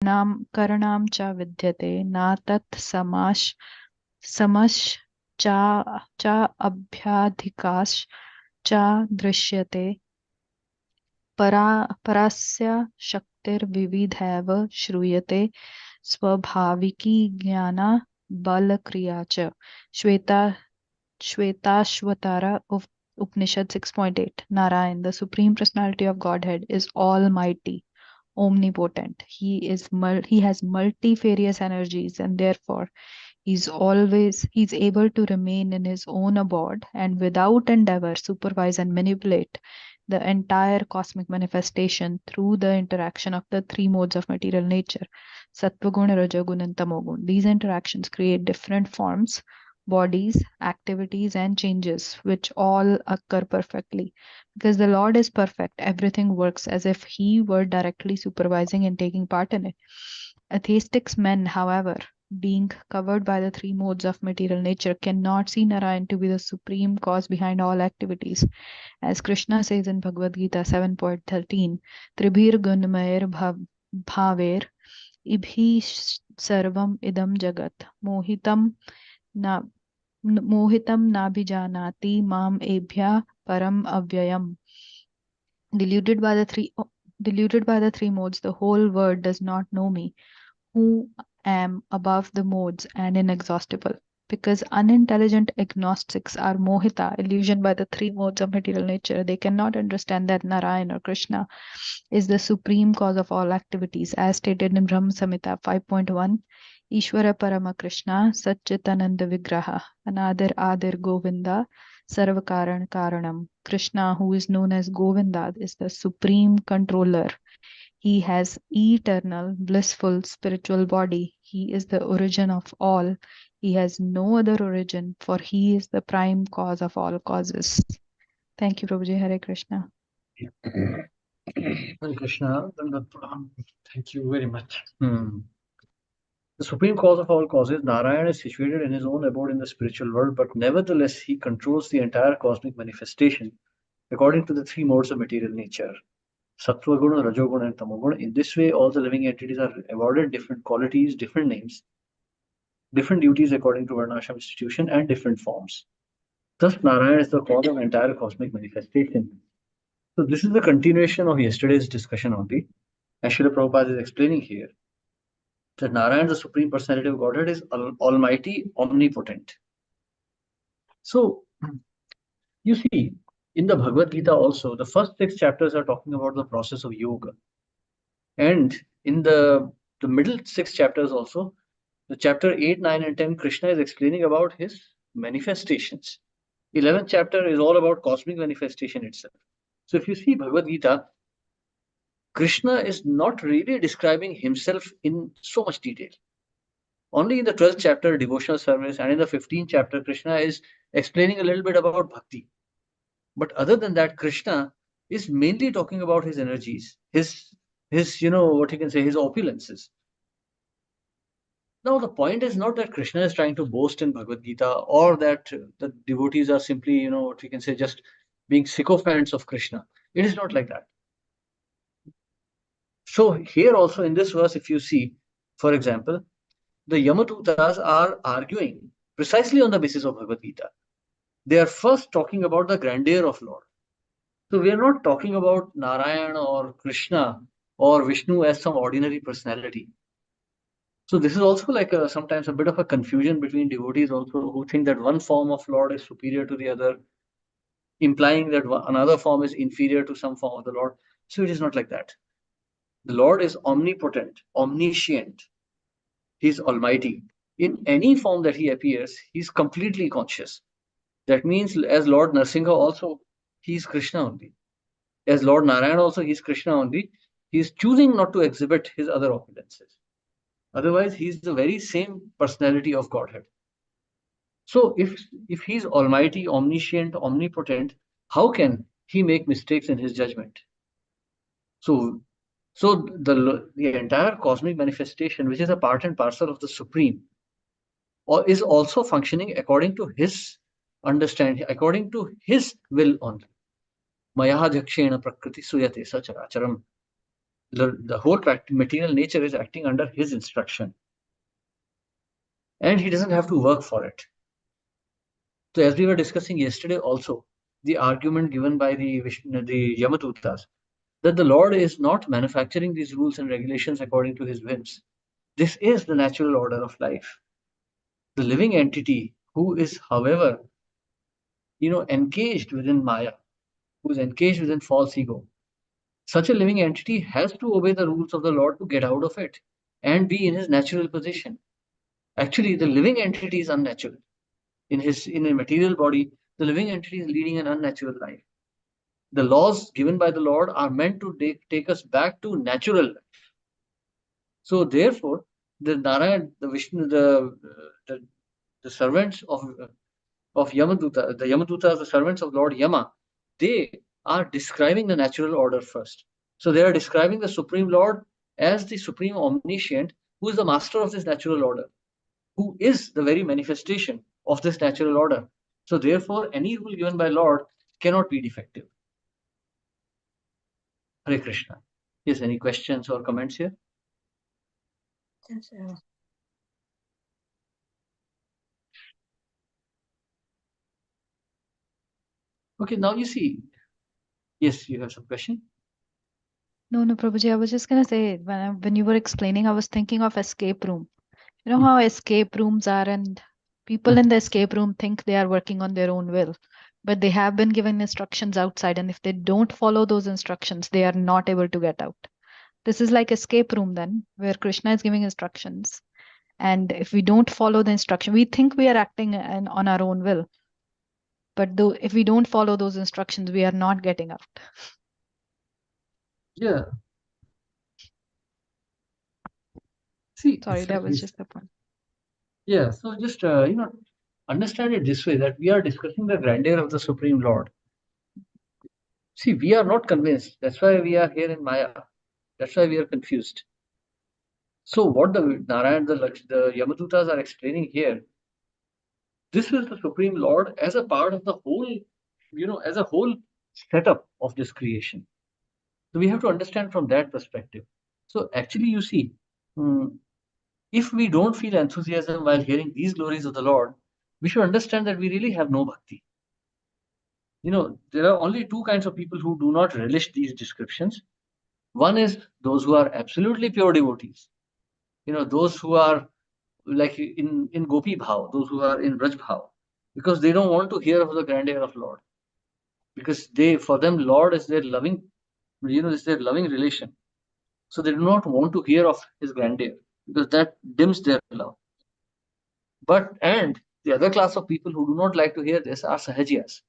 करणं च विद्यते न तत् समश्च अभ्याधिकाश्च दृश्यते परस्य शक्तिर्विविधैव श्रूयते स्वाभाविकी ज्ञानबलक्रिया च Shweta Shvetashvatara of Upanishad 6.8. Narayan, the Supreme Personality of Godhead, is almighty, omnipotent. He has multifarious energies, and therefore he's able to remain in his own abode and without endeavor supervise and manipulate the entire cosmic manifestation through the interaction of the three modes of material nature, sattvagun, rajagun, and tamogun. These interactions create different forms, bodies, activities, and changes, which all occur perfectly. Because the Lord is perfect, everything works as if He were directly supervising and taking part in it. Atheistic men, however, being covered by the three modes of material nature, cannot see Narayan to be the supreme cause behind all activities. As Krishna says in Bhagavad Gita 7.13, Tribhir gunmair bhaver ibhi sarvam idam jagat mohitam na mohitam nabhijanati mam ebhya param avyayam. Deluded by the three deluded by the three modes, the whole world does not know me, who am above the modes and inexhaustible. Because unintelligent agnostics are mohita, illusioned by the three modes of material nature, they cannot understand that Narayan or Krishna is the supreme cause of all activities, as stated in Brahma Samhita 5.1. Ishvara Parama Krishna Satchitananda Vigraha Anadir Adir Govinda Sarvakaran Karanam. Krishna, who is known as Govinda, is the supreme controller. He has eternal, blissful spiritual body. He is the origin of all. He has no other origin, for he is the prime cause of all causes. Thank you, Prabhuji. Hare Krishna. Hare Krishna, thank you very much. The supreme cause of all causes, Narayana, is situated in his own abode in the spiritual world, but nevertheless he controls the entire cosmic manifestation according to the three modes of material nature. Sattva guna, Rajoguna, and Tamoguna. In this way, all the living entities are awarded different qualities, different names, different duties according to Varnashram institution, and different forms. Thus, Narayana is the cause of entire cosmic manifestation. So, this is the continuation of yesterday's discussion only. As Srila Prabhupada is explaining here, that Narayana, the Supreme Personality of Godhead, is almighty, omnipotent. So, you see, in the Bhagavad Gita also, the first 6 chapters are talking about the process of yoga. And in the middle 6 chapters also, the chapter 8, 9, and 10, Krishna is explaining about his manifestations. 11th chapter is all about cosmic manifestation itself. So if you see Bhagavad Gita, Krishna is not really describing himself in so much detail. Only in the 12th chapter, devotional service, and in the 15th chapter, Krishna is explaining a little bit about bhakti. But other than that, Krishna is mainly talking about his energies, his what you can say, his opulences. Now, the point is not that Krishna is trying to boast in Bhagavad Gita, or that the devotees are simply, what we can say, just being sycophants of Krishna. It is not like that. So, here also in this verse, if you see, for example, the Yamadutas are arguing precisely on the basis of Bhagavad Gita. They are first talking about the grandeur of Lord. So, we are not talking about Narayana or Krishna or Vishnu as some ordinary personality. So this is also like sometimes a bit of a confusion between devotees also, who think that one form of Lord is superior to the other, implying that another form is inferior to some form of the Lord. So it is not like that. The Lord is omnipotent, omniscient. He is almighty. In any form that he appears, he is completely conscious. That means as Lord Narsimha also, he is Krishna only. As Lord Narayana also, he is Krishna only. He is choosing not to exhibit his other opulences. Otherwise, he is the very same personality of Godhead. So if he's almighty, omniscient, omnipotent, how can he make mistakes in his judgment? So the entire cosmic manifestation, which is a part and parcel of the Supreme, is also functioning according to his understanding, according to his will only. Maya jakshena prakriti suyate sacharacharam. The whole material nature is acting under his instruction, and he doesn't have to work for it. So as we were discussing yesterday also, the argument given by the Yamadutas, that the Lord is not manufacturing these rules and regulations according to his whims. This is the natural order of life. The living entity who is, however, engaged within Maya, who is engaged within false ego, such a living entity has to obey the rules of the Lord to get out of it and be in his natural position. Actually, the living entity is unnatural. In a material body, the living entity is leading an unnatural life. The laws given by the Lord are meant to take us back to natural life. So therefore, the Narayan, the Vishnu, the servants of Yamaduta, the Yamadutas, the servants of Lord Yama, they are describing the natural order first. So they are describing the Supreme Lord as the Supreme Omniscient, who is the master of this natural order, who is the very manifestation of this natural order. So therefore, any rule given by Lord cannot be defective. Hare Krishna. Yes, any questions or comments here? Yes, Okay, now you see. Yes, you have some question? No, Prabhuji, I was just gonna say when you were explaining, I was thinking of escape room. You know how escape rooms are, and people in the escape room think they are working on their own will, but they have been given instructions outside, and if they don't follow those instructions, they are not able to get out. This is like escape room then, where Krishna is giving instructions, and if we don't follow the instruction, we think we are acting on our own will, but though if we don't follow those instructions, we are not getting out. Yeah. See, Sorry, that was just the point. Yeah, so just understand it this way, that we are discussing the grandeur of the Supreme Lord. See, we are not convinced. That's why we are here in Maya. That's why we are confused. So what the Narayan, the Yamadutas are explaining here, this is the Supreme Lord as a part of the whole, as a whole setup of this creation. So we have to understand from that perspective. So actually, you see, if we don't feel enthusiasm while hearing these glories of the Lord, we should understand that we really have no bhakti. There are only two kinds of people who do not relish these descriptions. One is those who are absolutely pure devotees. Those who are like in Gopi Bhav, those who are in Raj Bhav, because they don't want to hear of the grandeur of Lord. Because for them, Lord is their loving, is their loving relation. So they do not want to hear of his grandeur because that dims their love. And the other class of people who do not like to hear this are Sahajiyas,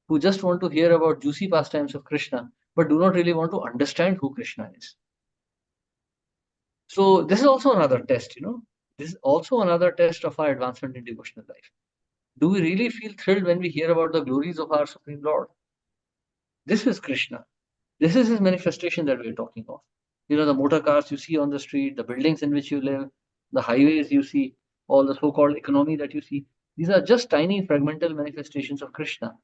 who just want to hear about juicy pastimes of Krishna, but do not really want to understand who Krishna is. So this is also another test, This is also another test of our advancement in devotional life. Do we really feel thrilled when we hear about the glories of our Supreme Lord? This is Krishna. This is his manifestation that we're talking of. The motor cars you see on the street, the buildings in which you live, the highways you see, all the so-called economy that you see. These are just tiny fragmental manifestations of Krishna.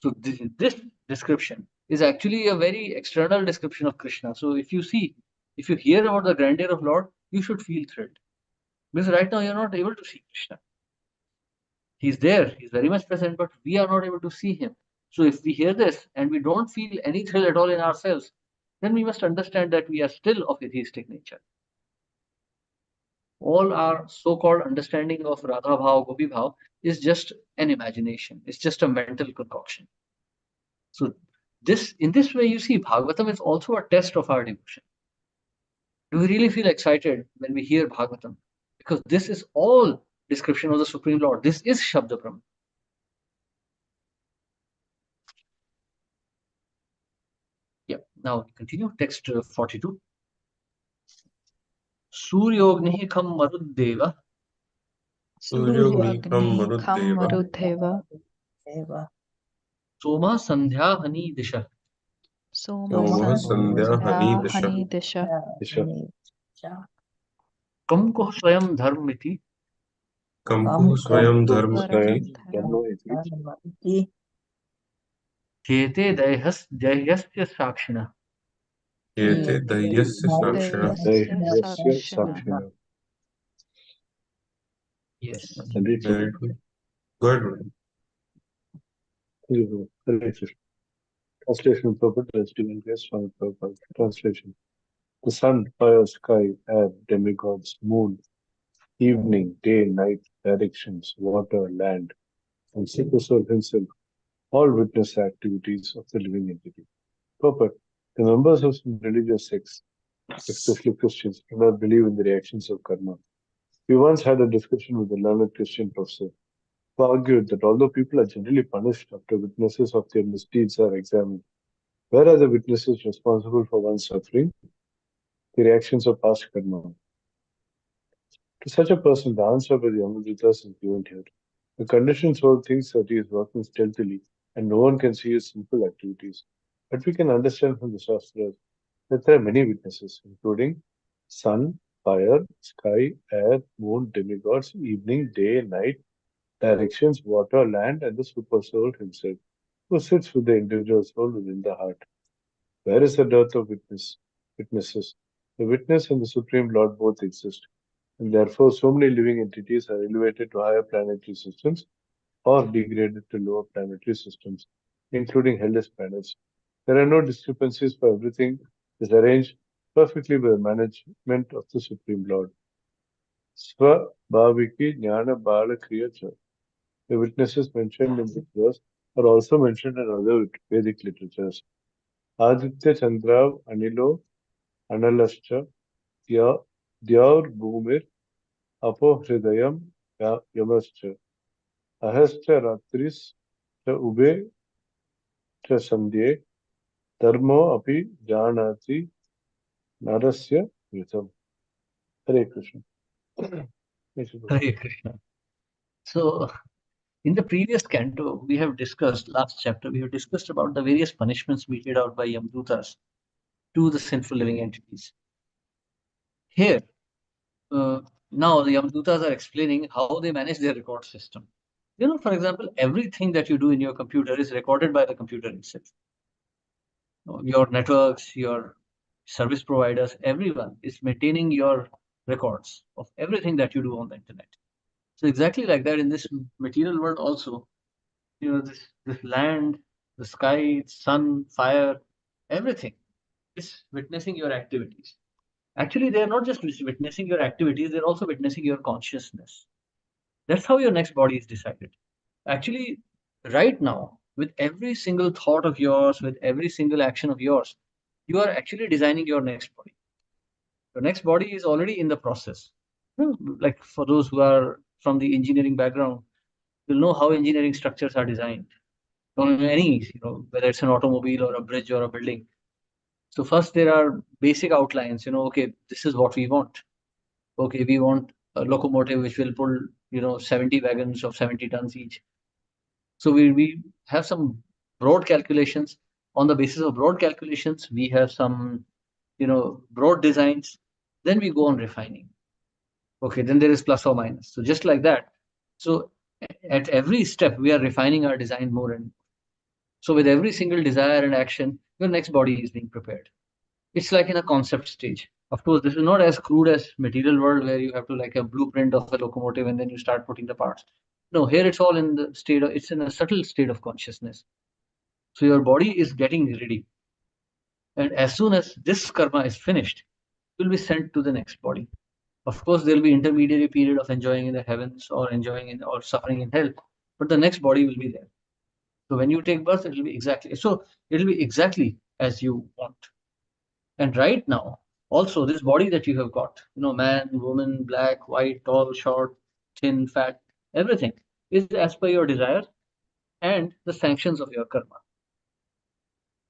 So this description is actually a very external description of Krishna. So if you hear about the grandeur of Lord, you should feel thrilled. Because right now you're not able to see Krishna. He's there, he's very much present, but we are not able to see him. So if we hear this and we don't feel any thrill at all in ourselves, then we must understand that we are still of atheistic nature. All our so-called understanding of Radha Bhav, Gopi Bhav is just an imagination. It's just a mental concoction. So in this way, you see, Bhagavatam is also a test of our devotion. Do we really feel excited when we hear Bhagavatam? Because this is all description of the Supreme Lord. This is Shabda Brahma. Yeah, now continue. Text 42. Suryognihi kham maruddeva. Suryagni kham marudheva. Soma sandhya hani disha. Soma sandhya hani disha. Kamko swayam dharmiti. Kamko swayam dharma Jete dayasya sakshina. Ete Dayyasya Sakshina. Dayasya Sakshina. Yes. Very good. Good. Translation purpose as given grace from purpose. Translation. The sun, fire, sky, air, demigods, moon, evening, day, night, directions, water, land, and Super Soul himself all witness the activities of the living entity. Purport. The members of some religious sects, especially Christians, do not believe in the reactions of karma. We once had a discussion with a learned Christian professor who argued that although people are generally punished after witnesses of their misdeeds are examined, where are the witnesses responsible for one's suffering? The reactions of past karma. To such a person, the answer by the Yamadutas is given here. The conditioned soul thinks that he is working stealthily and no one can see his simple activities. But we can understand from the Shastras that there are many witnesses, including sun, fire, sky, air, moon, demigods, evening, day, night, directions, water, land, and the super soul himself, who sits with the individual soul within the heart. Where is the dearth of witnesses? The witness and the Supreme Lord both exist, and therefore so many living entities are elevated to higher planetary systems or degraded to lower planetary systems, including hellish planets. There are no discrepancies, for everything is arranged perfectly by the management of the Supreme Lord. Svabhaviki Jnana Bala Kriya. The witnesses mentioned in this verse are also mentioned in other Vedic literatures. Aditya Chandrav Anilo Analascha Dyaur Bhumir Apo Hridayam Yamascha Ahascha Ratris Cha Ube Cha Sandhye Dharmo Api Janati Narasya Yutam. Hare Krishna. Hare Krishna. So, in the previous canto, we have discussed, last chapter, we have discussed about the various punishments meted out by Yamadutas to the sinful living entities. Here, now the Yamadutas are explaining how they manage their record system. You know, for example, everything that you do in your computer is recorded by the computer itself. Your networks, your service providers, everyone is maintaining your records of everything that you do on the internet. So exactly like that in this material world also, you know, this land, the sky, sun, fire, everything is witnessing your activities. Actually, they are not just witnessing your activities, they're also witnessing your consciousness. That's how your next body is decided. Actually, right now, with every single thought of yours, with every single action of yours, you are actually designing your next body. Your next body is already in the process. Like for those who are from the engineering background, you'll know how engineering structures are designed. On any, whether it's an automobile or a bridge or a building. So first there are basic outlines, okay, this is what we want. Okay, we want a locomotive which will pull, 70 wagons of 70 tons each. So we have some broad calculations. On the basis of broad calculations, we have some, broad designs. Then we go on refining. Okay, then there is plus or minus. So just like that. So at every step, we are refining our design more and more. So with every single desire and action, your next body is being prepared. It's like in a concept stage. Of course, this is not as crude as material world where you have to like a blueprint of a locomotive and then you start putting the parts. No, here it's all in the state of, it's in a subtle state of consciousness. So your body is getting ready. And as soon as this karma is finished, you'll be sent to the next body. Of course, there'll be intermediary period of enjoying in the heavens or enjoying in or suffering in hell, but the next body will be there. So when you take birth, it'll be exactly as you want. And right now, also this body that you have got, man, woman, black, white, tall, short, thin, fat, everything is as per your desire and the sanctions of your karma.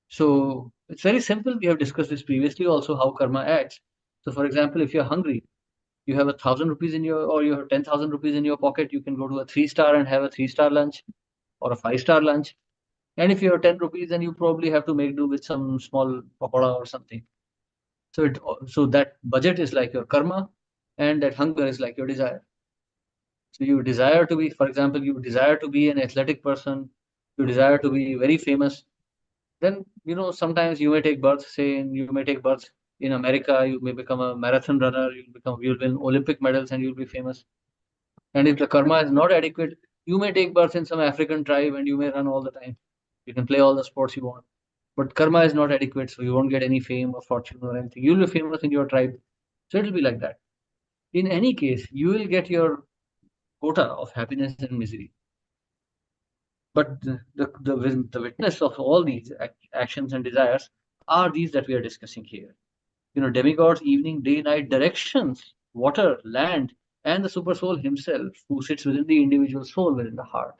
So it's very simple. We have discussed this previously also how karma acts. So for example, if you're hungry, you have 1,000 rupees or you have 10,000 rupees in your pocket, you can go to a 3-star and have a 3-star lunch or a 5-star lunch. And if you have 10 rupees, then you probably have to make do with some small pakoda or something. So that budget is like your karma and that hunger is like your desire. So you desire to be, for example, you desire to be an athletic person, you desire to be very famous, then sometimes you may take birth, say, you may take birth in America, you may become a marathon runner, you'll win Olympic medals and you'll be famous. And if the karma is not adequate, you may take birth in some African tribe and you may run all the time. You can play all the sports you want. But karma is not adequate, so you won't get any fame or fortune or anything. You'll be famous in your tribe. So it'll be like that. In any case, you will get your quota of happiness and misery. But the witness of all these actions and desires are these that we are discussing here. Demigods, evening, day, night, directions, water, land, and the super soul himself, who sits within the individual soul, within the heart.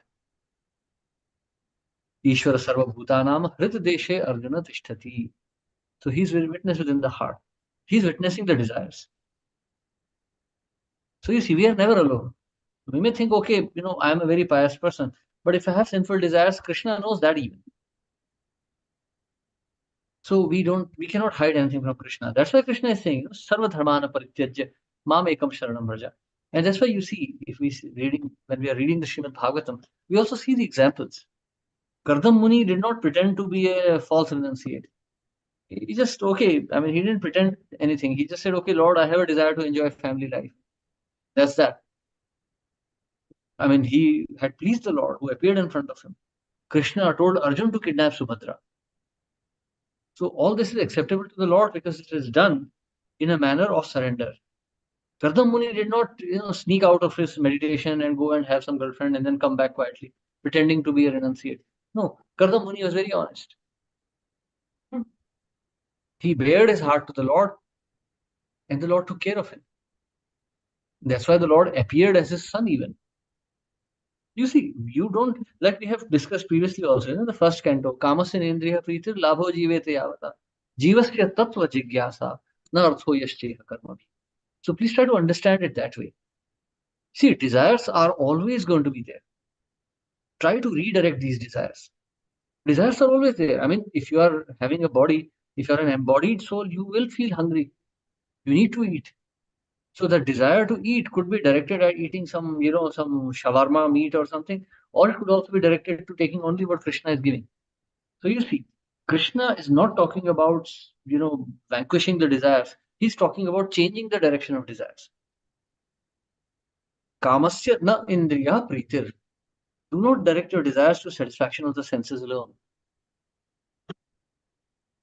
Ishvara Sarva Bhutanam Hrit Deshe Arjuna Tishtati. So he's witness within the heart. He's witnessing the desires. So you see, we are never alone. We may think, okay, I am a very pious person, but if I have sinful desires, Krishna knows that even. So we cannot hide anything from Krishna. That's why Krishna is saying, Sarva Dharmana Parityajya Mam Ekam Sharanam Vraja. And that's why you see, when we are reading the Srimad Bhagavatam, we also see the examples. Kardam Muni did not pretend to be a false renunciate. He just, he didn't pretend anything. He just said, okay, Lord, I have a desire to enjoy family life. That's that. He had pleased the Lord who appeared in front of him. Krishna told Arjun to kidnap Subhadra. So all this is acceptable to the Lord because it is done in a manner of surrender. Kardam Muni did not, sneak out of his meditation and go and have some girlfriend and then come back quietly, pretending to be a renunciate. No, Kardam Muni was very honest. He bared his heart to the Lord, and the Lord took care of him. That's why the Lord appeared as his son even. You see, you don't, like we have discussed previously also, in the first canto, Kamasya Nendriya Pritir Labho Jivete Yavata, Jivasya Tattva Jigyasa, Na Artho Yashcheha Karma. So please try to understand it that way. See, desires are always going to be there. Try to redirect these desires. Desires are always there. If you are having a body, if you are an embodied soul, you will feel hungry. You need to eat. So the desire to eat could be directed at eating some shawarma meat or something, or it could also be directed to taking only what Krishna is giving. So you see, Krishna is not talking about, vanquishing the desires. He's talking about changing the direction of desires. Kamasya na indriya pritir. Do not direct your desires to satisfaction of the senses alone.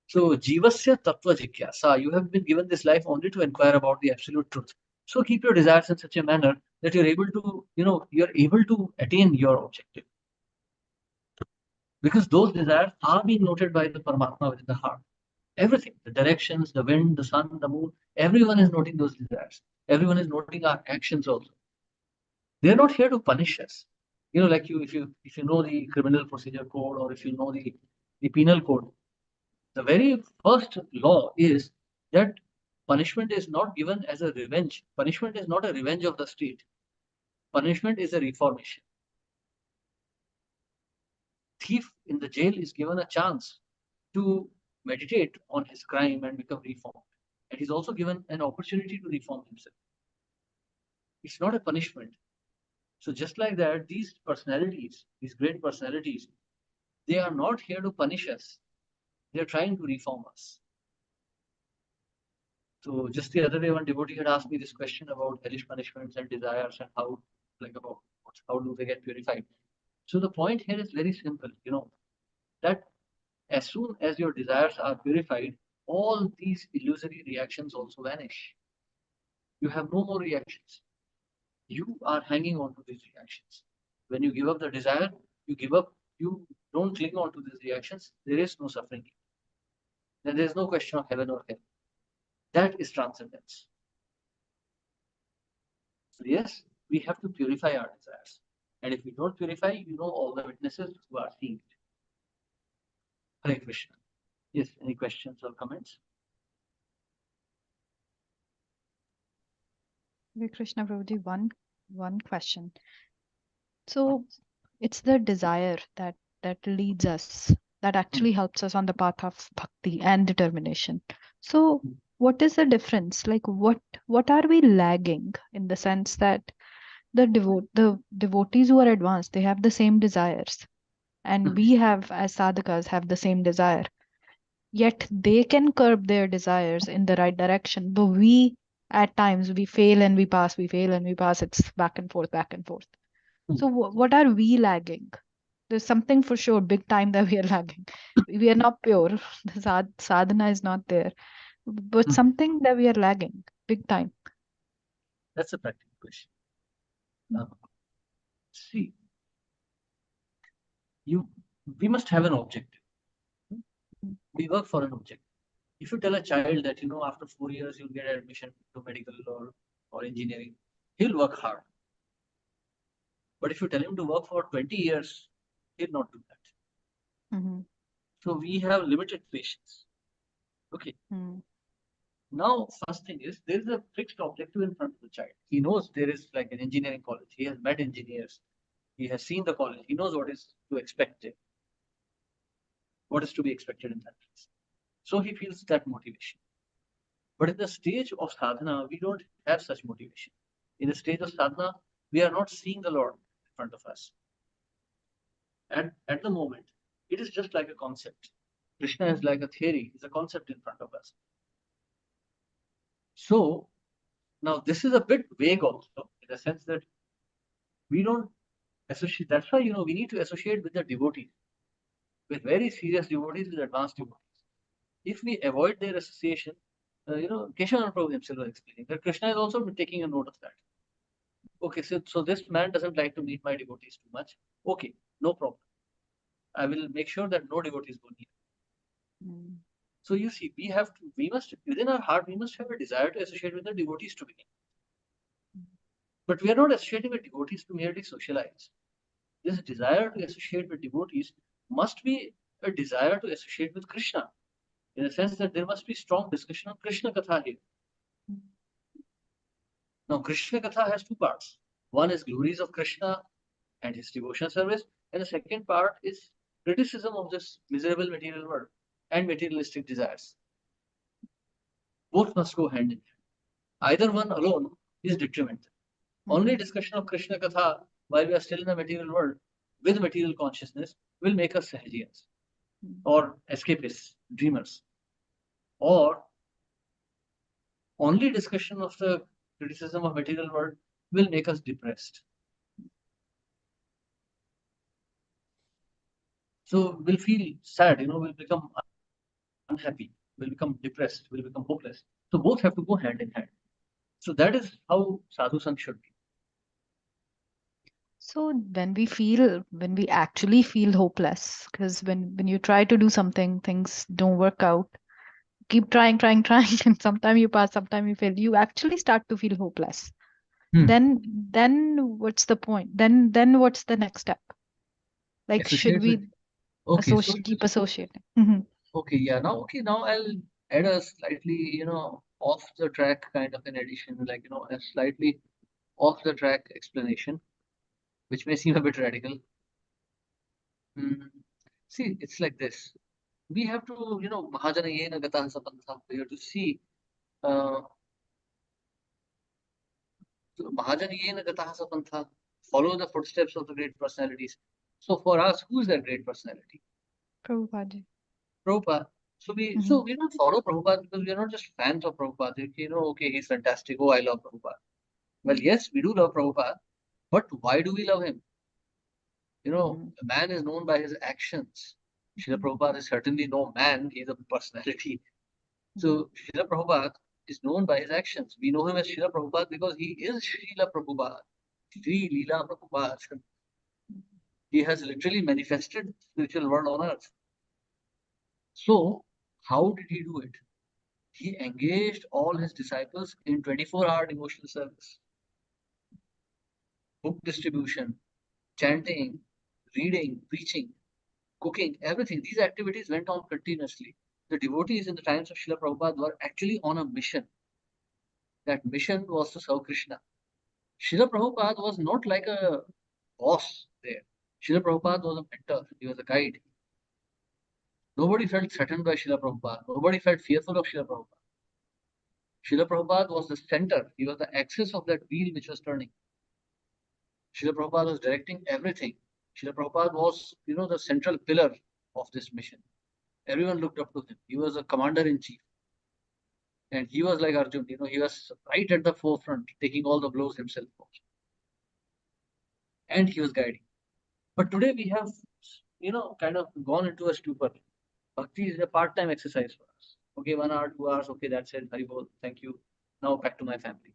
So jivasya tattva jigyasa. You have been given this life only to inquire about the absolute truth. So keep your desires in such a manner that you're able to attain your objective. Because those desires are being noted by the Paramatma within the heart. Everything, the directions, the wind, the sun, the moon, everyone is noting those desires. Everyone is noting our actions also. They're not here to punish us. Like if you know the criminal procedure code, or if you know the penal code, the very first law is that punishment is not given as a revenge. Punishment is not a revenge of the state. Punishment is a reformation. Thief in the jail is given a chance to meditate on his crime and become reformed. And he's also given an opportunity to reform himself. It's not a punishment. So just like that, these personalities, these great personalities, they are not here to punish us. They're trying to reform us. So just the other day, one devotee had asked me this question about hellish punishments and desires and how do they get purified. So the point here is very simple, that as soon as your desires are purified, all these illusory reactions also vanish. You have no more reactions. You are hanging on to these reactions. When you give up the desire, you give up, you don't cling on to these reactions, there is no suffering. Then there is no question of heaven or hell. That is transcendence. So yes, we have to purify our desires. And if we don't purify, all the witnesses who are seeing it. Hare Krishna. Yes, any questions or comments? Hare Krishna, Prabhuji, one question. So it's the desire that leads us, that actually helps us on the path of bhakti and determination. So what is the difference? Like what are we lagging, in the sense that the devotees who are advanced, they have the same desires, And we have, as sadhakas, have the same desire. Yet they can curb their desires in the right direction. But we, at times, we fail and we pass, we fail and we pass. It's back and forth, back and forth. So what are we lagging? There's something for sure, big time, that we are lagging. We are not pure. The sadhana is not there. But something that we are lagging, big time. That's a practical question. See, we must have an objective. We work for an objective. If you tell a child that, after 4 years you'll get admission to medical or engineering, he'll work hard. But if you tell him to work for 20 years, he'll not do that. So we have limited patience. Okay. Now, first thing is, there is a fixed objective in front of the child. He knows there is like an engineering college. He has met engineers. He has seen the college. He knows what is to expect there. What is to be expected in that place. So he feels that motivation. But in the stage of sadhana, we don't have such motivation. In the stage of sadhana, we are not seeing the Lord in front of us. And at the moment, it is just like a concept. Krishna is like a theory, it's a concept in front of us. So now this is a bit vague also, in the sense that we don't associate. That's why, we need to associate with the devotees, with very serious devotees, with advanced devotees. If we avoid their association, Keshavan Prabhu himself was explaining that Krishna is also taking a note of that. Okay, so this man doesn't like to meet my devotees too much. Okay, no problem. I will make sure that no devotees go near. So you see, we must, within our heart, we must have a desire to associate with the devotees to begin. But we are not associating with devotees to merely socialize. This desire to associate with devotees must be a desire to associate with Krishna, in the sense that there must be strong discussion on Krishna Katha here. Now, Krishna Katha has two parts. One is glories of Krishna and his devotion service, and the second part is criticism of this miserable material world and materialistic desires. Both must go hand in hand. Either one alone is detrimental. Only discussion of Krishna Katha while we are still in the material world with material consciousness will make us Sahajiyans or escapists, dreamers. Or only discussion of the criticism of material world will make us depressed. So we'll feel sad, we'll become unhappy, we'll become depressed, we'll become hopeless. So both have to go hand in hand. So that is how sadhu sang should be. So when we actually feel hopeless, because when you try to do something, things don't work out, keep trying, and sometimes you pass, sometimes you fail, you actually start to feel hopeless. Then what's the point? Then what's the next step? Like, should we keep associating? Okay, yeah. Now I'll add a slightly, off the track kind of an addition, like, a slightly off the track explanation, which may seem a bit radical. See, it's like this. We have to, Mahajana Yena Gataha Sapantha, we have to see, Mahajana Yena Gataha Sapantha, follow the footsteps of the great personalities. So for us, who is that great personality? Prabhupada. Prabhupada. So we don't follow Prabhupada because we are not just fans of Prabhupada. Okay, he's fantastic. Oh, I love Prabhupada. Well, yes, we do love Prabhupada, but why do we love him? A man is known by his actions. Srila Prabhupada is certainly no man, he's a personality. So Srila Prabhupada is known by his actions. We know him as Srila Prabhupada because he is Srila Prabhupada. Sri Leela Prabhupada. He has literally manifested the spiritual world on earth. So, how did he do it? He engaged all his disciples in 24-hour devotional service. Book distribution, chanting, reading, preaching, cooking, everything. These activities went on continuously. The devotees in the times of Srila Prabhupada were actually on a mission. That mission was to serve Krishna. Srila Prabhupada was not like a boss there. Srila Prabhupada was a mentor. He was a guide. Nobody felt threatened by Srila Prabhupada. Nobody felt fearful of Srila Prabhupada. Srila Prabhupada was the center. He was the axis of that wheel which was turning. Srila Prabhupada was directing everything. Srila Prabhupada was, the central pillar of this mission. Everyone looked up to him. He was a commander-in-chief. And he was like Arjun, he was right at the forefront, taking all the blows himself. And he was guiding. But today we have, kind of gone into a stupor. Bhakti is a part-time exercise for us. Okay, 1 hour, 2 hours, okay, that's it. Hari Bol, thank you. Now back to my family.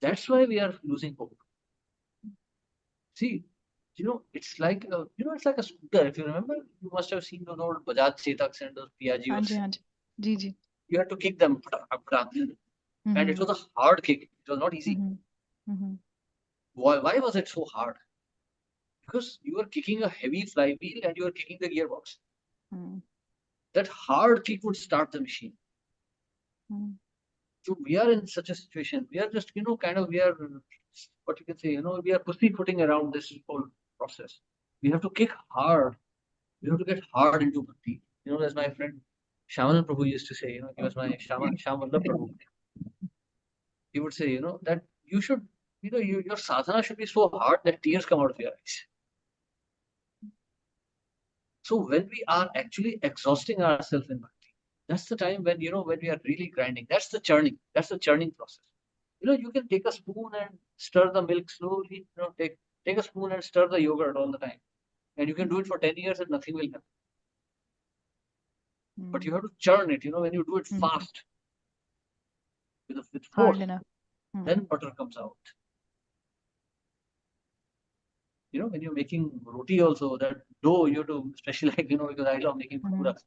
That's why we are losing hope. See, it's like it's like a scooter. If you remember, you must have seen those old Bajaj Chetaks and those हाँ Piaggios. जी हाँ जी जी जी You had to kick them, and it was a hard kick. It was not easy. Why was it so hard? Because you were kicking a heavy flywheel and you were kicking the gearbox. That hard kick would start the machine. So we are in such a situation. We are just, we are, what you can say, we are pussyfooting around this whole process. We have to kick hard. We have to get hard into bhakti. As my friend Shaman Prabhu used to say, he was my Shaman Prabhu. He would say, that you should, your sadhana should be so hard that tears come out of your eyes. So when we are actually exhausting ourselves in bhakti, that's the time when, when we are really grinding. That's the churning. That's the churning process. You can take a spoon and stir the milk slowly. Take a spoon and stir the yogurt all the time. And you can do it for 10 years and nothing will happen. But you have to churn it, when you do it fast, with force, hard enough. then butter comes out. When you're making roti also, that dough, you have to, especially like, because I love making bhatura.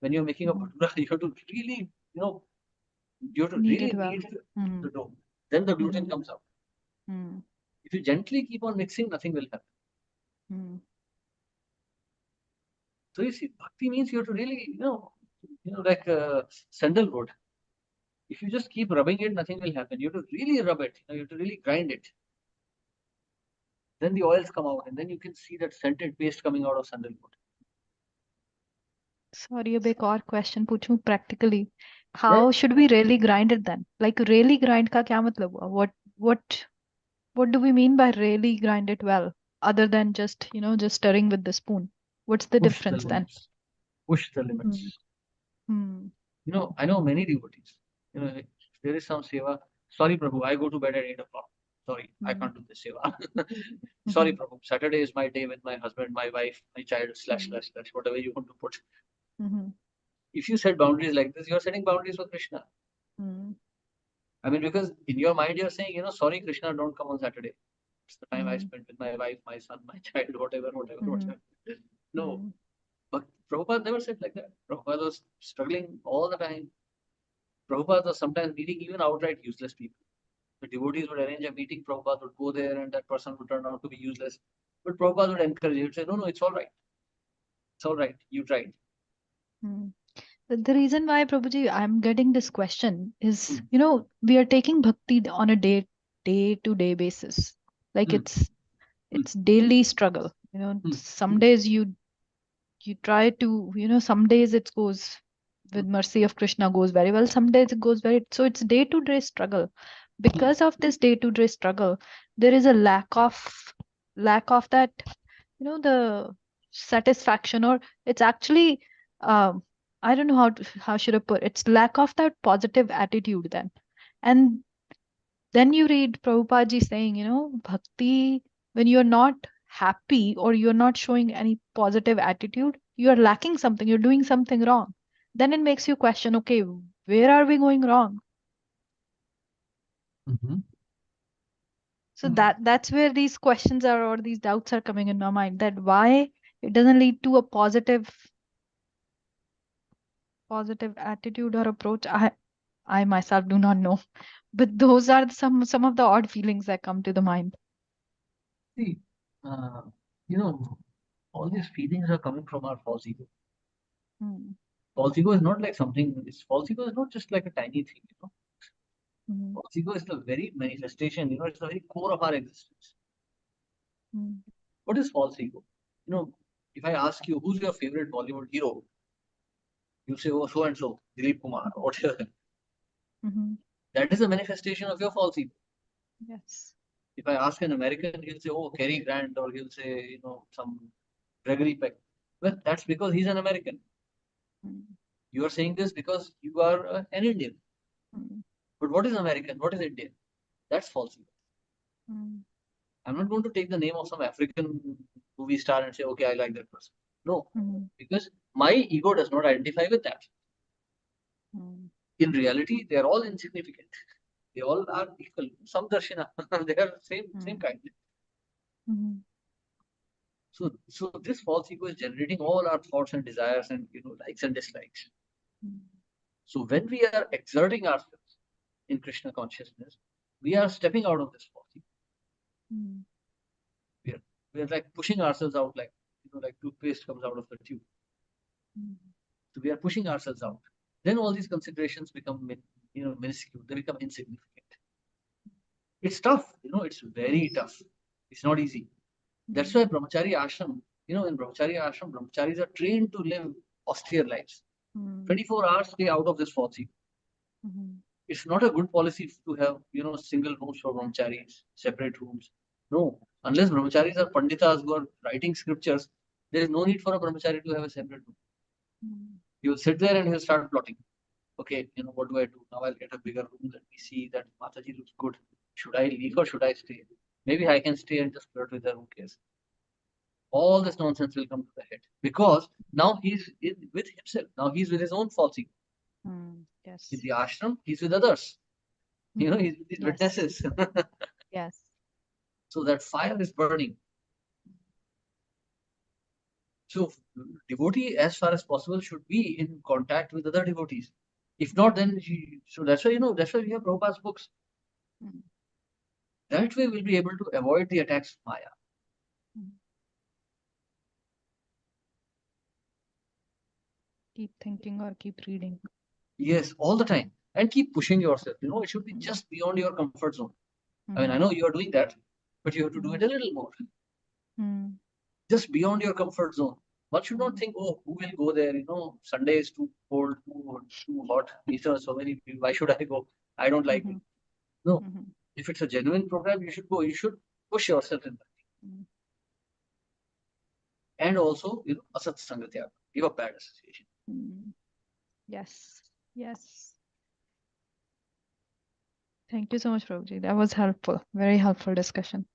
When you're making a bhatura, you have to really, you have to Knead really it well. knead the dough. Then the gluten comes out. If you gently keep on mixing, nothing will happen. So you see, bhakti means you have to really, like sandalwood. If you just keep rubbing it, nothing will happen. You have to really rub it. You have to really grind it. Then the oils come out, and then you can see that scented paste coming out of sandalwood. Sorry, अब एक और question पूछूं practically. How should we really grind it then? Like really grind का क्या मतलब हुआ? What do we mean by really grind it well? Other than just just stirring with the spoon. What's the Push difference the then? limits. Push the limits. I know many devotees. If there is some seva. Sorry, Prabhu, I go to bed at 8 o'clock. Sorry, I can't do this seva. Sorry, Prabhu, Saturday is my day with my husband, my wife, my child, / whatever you want to put. If you set boundaries like this, you're setting boundaries for Krishna. I mean, because in your mind, you're saying, sorry, Krishna, don't come on Saturday. It's the time I spent with my wife, my son, my child, whatever. No. But Prabhupada never said like that. Prabhupada was struggling all the time. Prabhupada was sometimes meeting even outright useless people. The devotees would arrange a meeting, Prabhupada would go there, and that person would turn out to be useless. But Prabhupada would encourage you, would say, no, it's all right. It's all right. You tried. The reason why, Prabhuji, I'm getting this question is, we are taking bhakti on a day-to-day basis. Like it's daily struggle. Some days you try to, some days it goes with mercy of Krishna goes very well. Some days it goes so it's day-to-day struggle. Because of this day-to-day struggle, there is a lack of that, the satisfaction, or it's actually, I don't know how should I put it's lack of that positive attitude then. And then you read Prabhupada ji saying, bhakti, when you're not happy or you're not showing any positive attitude, you're lacking something, you're doing something wrong. Then it makes you question, okay, where are we going wrong? So that's where these questions are, or these doubts are coming in my mind, that why it doesn't lead to a positive attitude or approach. I myself do not know, but those are some of the odd feelings that come to the mind. See, all these feelings are coming from our false ego. False ego is not like something. False ego is not just like a tiny thing. False ego is the very manifestation. It's the very core of our existence. What is false ego? If I ask you, who's your favorite Bollywood hero? You say, oh, so and so, Dilip Kumar, or whatever. That is a manifestation of your false ego. Yes. If I ask an American, he'll say, oh, Cary Grant, or he'll say, some Gregory Peck. Well, that's because he's an American. Mm. You are saying this because you are an Indian. Mm. But what is American? What is Indian? That's false ego. Mm. I'm not going to take the name of some African movie star and say, okay, I like that person. No, Mm. because my ego does not identify with that. Mm. In reality, they are all insignificant. They all are equal. Some darshina, they are same kind. Mm. So this false ego is generating all our thoughts and desires and likes and dislikes. Mm. So when we are exerting ourselves in Krishna consciousness, we are stepping out of this false ego. Mm. We are like pushing ourselves out, like toothpaste comes out of the tube. Mm. So we are pushing ourselves out. Then all these considerations become minuscule. They become insignificant. It's tough. It's very tough. It's not easy. That's why brahmachari ashram. In brahmachari ashram, brahmacharis are trained to live austere lives. 24 hours stay out of this false ego. It's not a good policy to have single rooms for brahmacharis, separate rooms. No, unless brahmacharis are panditas who are writing scriptures, there is no need for a brahmachari to have a separate room. He will sit there and he'll start plotting. Okay, what do I do? Now I'll get a bigger room. Let me see that Mataji looks good. Should I leave or should I stay? Maybe I can stay and just flirt with her. Who cares? All this nonsense will come to the head because now he's with himself. Now he's with his own false ego. Yes. In the ashram, he's with others. He's with his witnesses. Yes. So that fire is burning. So devotee, as far as possible, should be in contact with other devotees. If not, then so that's why that's why we have Prabhupada's books. That way we'll be able to avoid the attacks of Maya. Keep thinking or keep reading. Yes, all the time. And keep pushing yourself. It should be just beyond your comfort zone. I mean, I know you are doing that, but you have to do it a little more. Just beyond your comfort zone. One should not think, oh, who will go there? Sunday is too cold, too hot. These are so many people. Why should I go? I don't like it. No. If it's a genuine program, you should go. You should push yourself in that. And also, asat sangatya. Give up bad association. Yes. Yes. Thank you so much, Prabhuji. That was helpful. Very helpful discussion.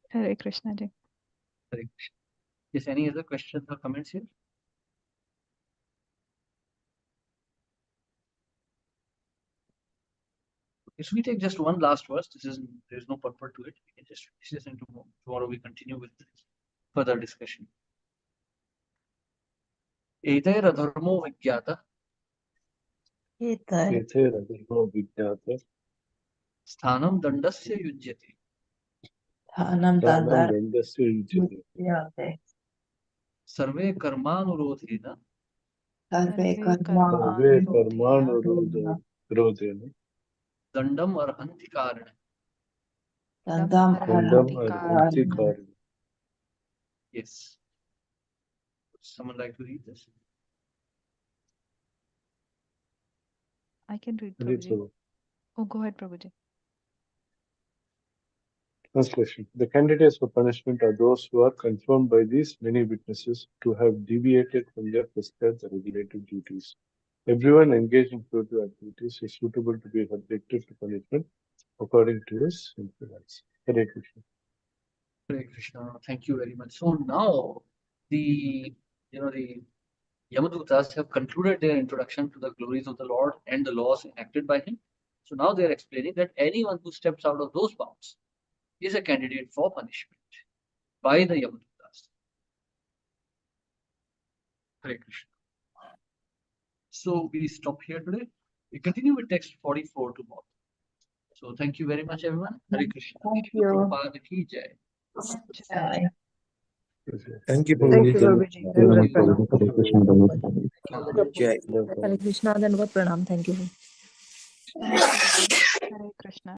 Hare Krishna ji. Hare Krishna. Yes, any other questions or comments here? If we take just one last verse, there's no purport to it. We can just finish this and tomorrow we continue with this further discussion. Etair adharmo vigyata. Etair adharmo vigyata. Sthanam dandasya yujyate. Sthanam dandasya yujyate. Sarve karmanurodhena. Sarve karmanurodhena. Dandam arhanti karana. Dandam arhanti karana. Yes. Would someone like to read this? I can read, Prabhuji. Oh, go ahead, Prabhuji. Translation. The candidates for punishment are those who are confirmed by these many witnesses to have deviated from their prescribed regulated duties. Everyone engaged in fruitive activities is suitable to be subjected to punishment according to his influence. Hare Krishna. Hare Krishna. Thank you very much. So now the Yamadutas have concluded their introduction to the glories of the Lord and the laws enacted by him. So now they are explaining that anyone who steps out of those bounds is a candidate for punishment by the Yamadutas. Hare Krishna. So we stop here today. We continue with text 44 tomorrow. So thank you very much, everyone. Hare Krishna. Thank you. Prabhupada ki jai. Jai. Thank you, Thank you, Prabhuji. Prabhuji. Jai. Hare Krishna, Dandavat Pranam. Thank you. Hare Krishna.